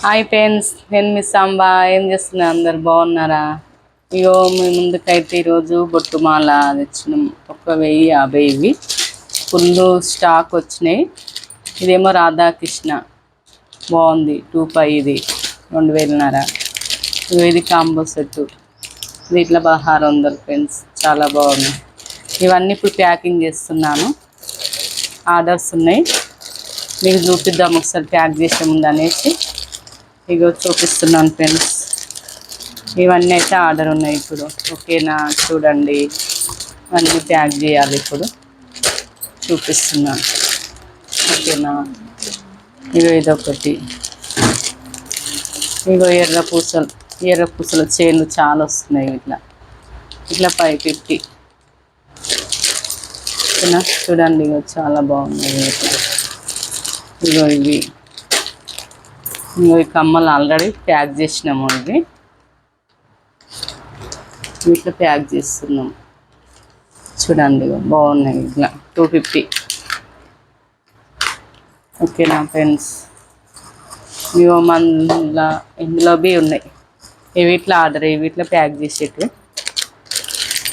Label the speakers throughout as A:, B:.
A: Hi friends, నేను miss Samba. ఏం చేస్తున్నా? అందరు బాగున్నారా? ఇగో మీ ముందుకైతే ఈరోజు బొట్టుమాల తెచ్చినాం. 1050 ఇవి ఫుల్ స్టాక్ వచ్చినాయి. ఇదేమో రాధాకృష్ణ, బాగుంది. 2500 ఇది 2000. ఇది కాంబో సెట్టు, వీటిలో 1600 ఫ్రెండ్స్, చాలా బాగుంది. ఇవన్నీ ఇప్పుడు ప్యాకింగ్ చేస్తున్నాను. ఆర్డర్స్ ఉన్నాయి, మీకు చూపిద్దాం ఒకసారి ప్యాక్ చేసే ముందు అనేసి ఇగో చూపిస్తున్నాను ఫ్రెండ్స్. ఇవన్నీ అయితే ఆర్డర్ ఉన్నాయి ఇప్పుడు. ఓకేనా? చూడండి, అన్నీ ప్యాక్ చేయాలి ఇప్పుడు. చూపిస్తున్నాను, ఓకేనా? ఇగో ఇదొకటి. ఇగో ఎర్ర పూసల చైన్లు చాలా వస్తున్నాయి. ఇట్లా 550. ఓకేనా? చూడండి, ఇగో చాలా బాగున్నాయి. ఇగో ఇవి కమ్మలు ఆల్రెడీ ప్యాక్ చేసినాము. ఇట్లా ప్యాక్ చేస్తున్నాం. చూడండి, బాగున్నాయి. ఇట్లా 250. ఓకేనా ఫ్రెండ్స్? ఇవో మళ్ళా ఇందులో బి ఉన్నాయి. వీటిలో ఆర్డర్, వీటిలో ప్యాక్ చేసేటివి.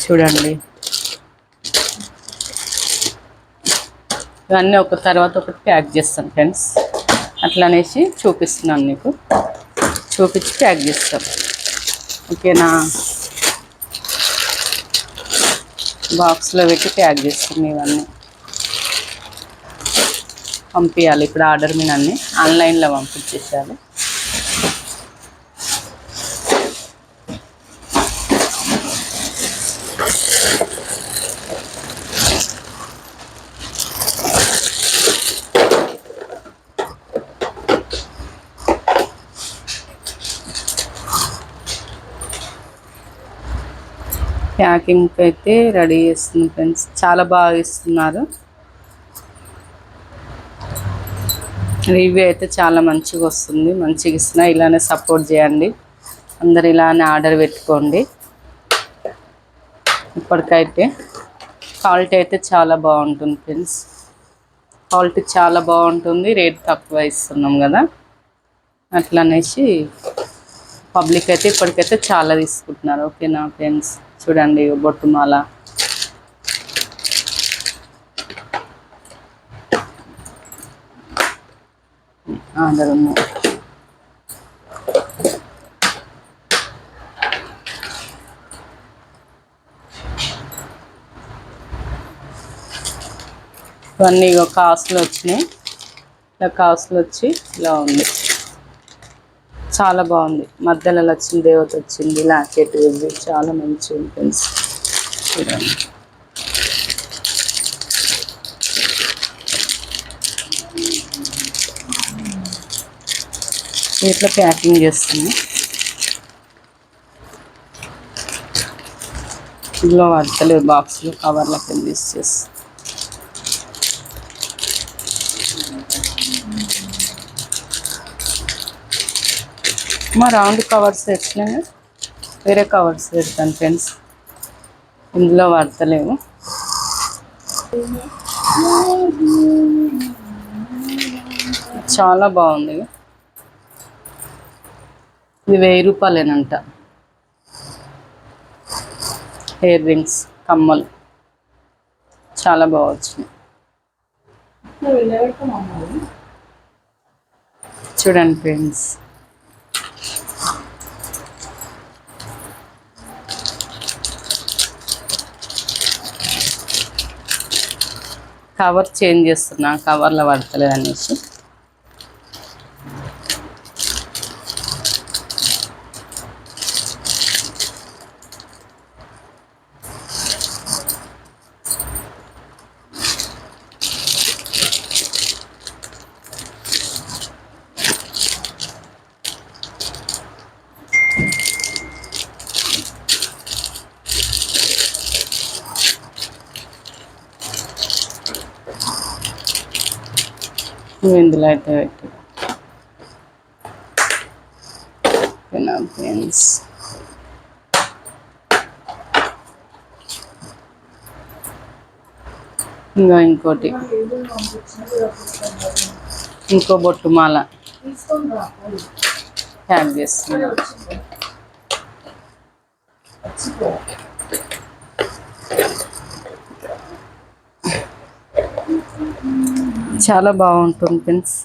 A: చూడండి, ఇవన్నీ ఒక తర్వాత ఒకటి ప్యాక్ చేస్తాను ఫ్రెండ్స్. అట్లా అనేసి చూపిస్తున్నాను మీకు. చూపించి ప్యాక్ చేస్తాం. ఓకేనా? బాక్స్లో పెట్టి ప్యాక్ చేస్తాం. ఇవన్నీ పంపించాలి ఇప్పుడు. ఆర్డర్ మీద అన్నీ ఆన్లైన్లో పంపించేసేయాలి. ప్యాకింగ్ అయితే రెడీ చేస్తుంది ఫ్రెండ్స్. చాలా బాగా ఇస్తున్నారు. రివ్యూ అయితే చాలా మంచిగా వస్తుంది. మంచిగా ఇస్తున్నా. ఇలానే సపోర్ట్ చేయండి. అందరు ఇలానే ఆర్డర్ పెట్టుకోండి. ఇప్పటికైతే క్వాలిటీ అయితే చాలా బాగుంటుంది ఫ్రెండ్స్. క్వాలిటీ చాలా బాగుంటుంది. రేట్ తక్కువ ఇస్తున్నాం కదా, అట్లా అనేసి పబ్లిక్ అయితే ఇప్పటికైతే చాలా తీసుకుంటున్నారు. ఓకేనా ఫ్రెండ్స్? చూడండి, బొట్టుమాల ఆర్డర్ ఉన్నాయి. ఇవన్నీ కాస్ట్లు వచ్చినాయి. ఇలా కాస్ట్లు వచ్చి ఇలా ఉంది. చాలా బాగుంది. మధ్యలో లక్ష్మీ దేవత వచ్చింది. లాకెట్ ఇవి చాలా మంచిగా ఉంటుంది. చూడండి, ఇట్లా ప్యాకింగ్ చేస్తుంది. ఇందులో పడతలేదు, బాక్స్లో కవర్లకి వెళ్ళి తీసేసి. మా రౌండ్ కవర్స్ తెచ్చినాయి, వేరే కవర్స్ పెడతాను ఫ్రెండ్స్. ఇందులో పడతలేవు. చాలా బాగుంది. ఇది 1000 రూపాయలేనంట. హెయిర్ రింగ్స్, కమ్మలు చాలా బాగా వచ్చినాయి. చూడండి ఫ్రెండ్స్, కవర్ చేంజ్ చేస్తున్నా, కవర్లో పడతలేదు అనేసి. ఇందులో అయితే ఫ్రెండ్స్. ఇంకోటి ఇంకో బొట్టుమాల ప్యాక్ చేస్తున్నాను. చాలా బాగుంటుంది ఫ్రెండ్స్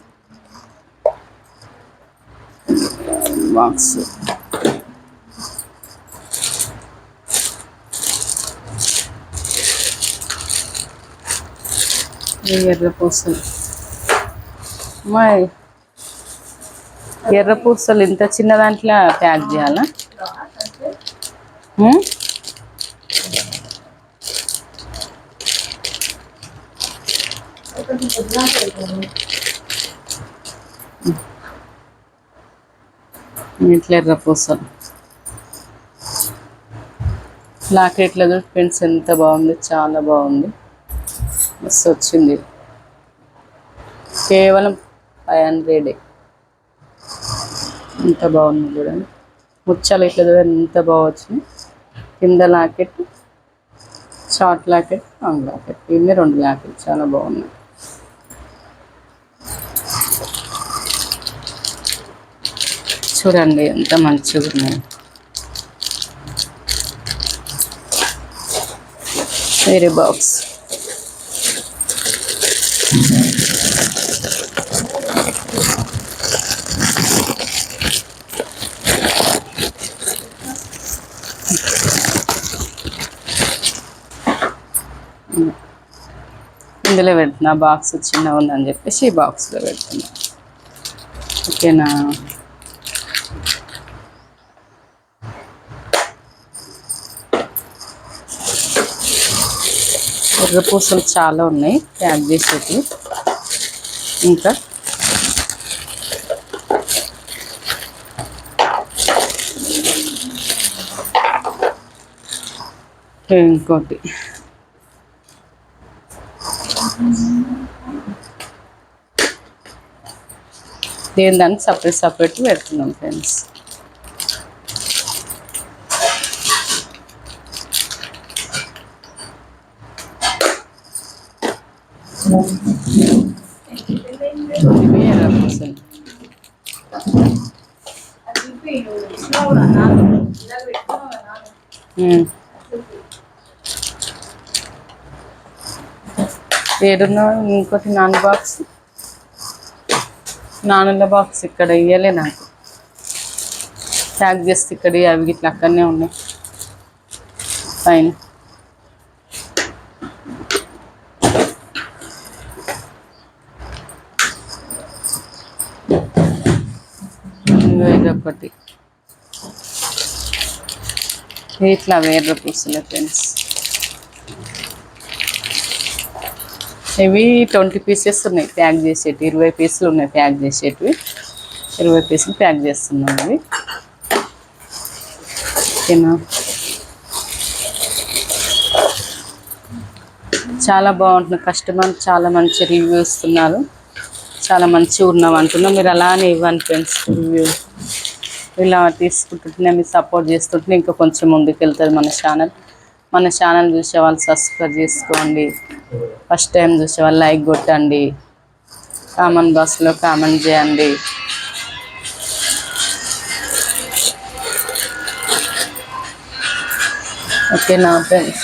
A: బాక్స్. ఎర్ర పూసలు ఎర్ర పూసలు ఇంత చిన్న దాంట్లో ప్యాక్ చేయాలా? ఇట్లా ఎర్ర పూసలు లాకెట్లో ఫ్రెండ్స్ ఎంత బాగుంది, చాలా బాగుంది, మస్తు వచ్చింది. కేవలం 500. ఎంత బాగుంది చూడండి, ముచ్చాలు ఇట్లా చూడండి ఎంత బాగా వచ్చింది. కింద locket, short locket, long locket, ఇన్ని 2 లాకెట్ చాలా బాగున్నాయి. చూడండి ఎంత మంచిగా ఉన్నాయి. వేరే బాక్స్. ఇందులో పెడుతున్నా, బాక్స్ చిన్నగా ఉందని చెప్పేసి ఈ బాక్స్లో పెడుతున్నా. ఓకేనా? ఎర్ర పూసలు చాలా ఉన్నాయి ప్యాక్ చేసేవి. ఇంకా ఇంకోటి దేని దానికి సపరేట్ పెడుతున్నాం ఫ్రెండ్స్. ఎర్ర పూసలు ఏడున్నా. ఇంకోటి నాన్ బాక్స్, నానుల బాక్స్ ఇక్కడ ఇయ్యలే నాకు, ప్యాక్ చేస్తే ఇక్కడ అవి ఇట్లా అక్కడనే ఉన్నాయి పైన. ఇదొకటి ఇట్లా ఎర్ర పూసలే ఫ్రెండ్స్. ఇవి 20 పీసెస్ ఉన్నాయి ప్యాక్ చేసేటివి, 20 పీసులు ఉన్నాయి ప్యాక్ చేసేటివి. 20 పీసులు ప్యాక్ చేస్తున్నాం ఇవి. ఓకేనా? చాలా బాగుంటుంది. కస్టమర్ చాలా మంచి రివ్యూ ఇస్తున్నారు, చాలా మంచిగా ఉన్నాం అంటున్నాం. మీరు అలానే ఇవ్వండి ఫ్రెండ్స్ రివ్యూ. ఇలా తీసుకుంటుంటే మీరు సపోర్ట్ చేస్తుంటే ఇంకా కొంచెం ముందుకు వెళ్తుంది మన ఛానల్. మన ఛానల్ చూసే వాళ్ళు సబ్స్క్రైబ్ చేసుకోండి, ఫస్ట్ టైం చూసే వాళ్ళు లైక్ కొట్టండి, కామెంట్ బాక్స్లో కామెంట్ చేయండి. ఓకేనా ఫ్రెండ్స్?